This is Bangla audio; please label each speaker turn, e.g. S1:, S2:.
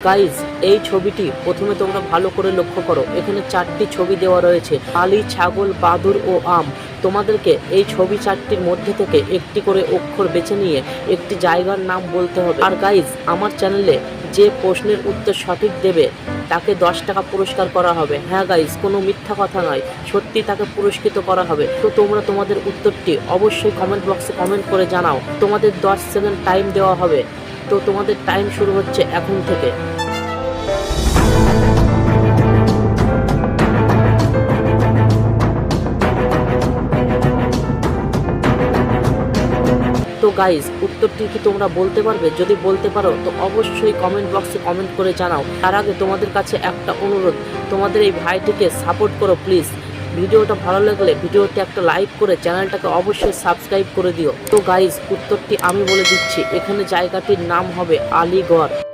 S1: গাইজ, এই ছবিটি প্রথমে তোমরা ভালো করে লক্ষ্য করো। এখানে 4টি ছবি দেওয়া রয়েছে, আলী, ছাগল, বাদুর ও আম। তোমাদেরকে এই ছবি 4টির মধ্যে থেকে একটি করে অক্ষর বেছে নিয়ে একটি জায়গার নাম বলতে হবে। আর গাইজ, আমার চ্যানেলে যে প্রশ্নের উত্তর সঠিক দেবে তাকে 10 টাকা পুরস্কার করা হবে। হ্যাঁ গাইজ, কোনো মিথ্যা কথা নয়, সত্যি তাকে পুরস্কৃত করা হবে। তো তোমরা তোমাদের উত্তরটি অবশ্যই কমেন্ট বক্সে কমেন্ট করে জানাও। তোমাদের 10 সেকেন্ড টাইম দেওয়া হবে। তো তোমাদের টাইম শুরু হচ্ছে এখন থেকে। তো গাইজ, উত্তরটি কি তোমরা বলতে পারবে? যদি বলতে পারো তো অবশ্যই কমেন্ট বক্সে কমেন্ট করে জানাও। তার আগে তোমাদের কাছে একটা অনুরোধ, তোমাদের এই ভাইটিকে সাপোর্ট করো প্লিজ। ভিডিওটা ভালো লাগলে ভিডিওতে একটা লাইক করে চ্যানেলটাকে অবশ্যই সাবস্ক্রাইব করে দিও। তো গাইজ, উত্তরটি আমি বলে দিচ্ছি। এখানে জায়গাটির নাম হবে আলীগড়।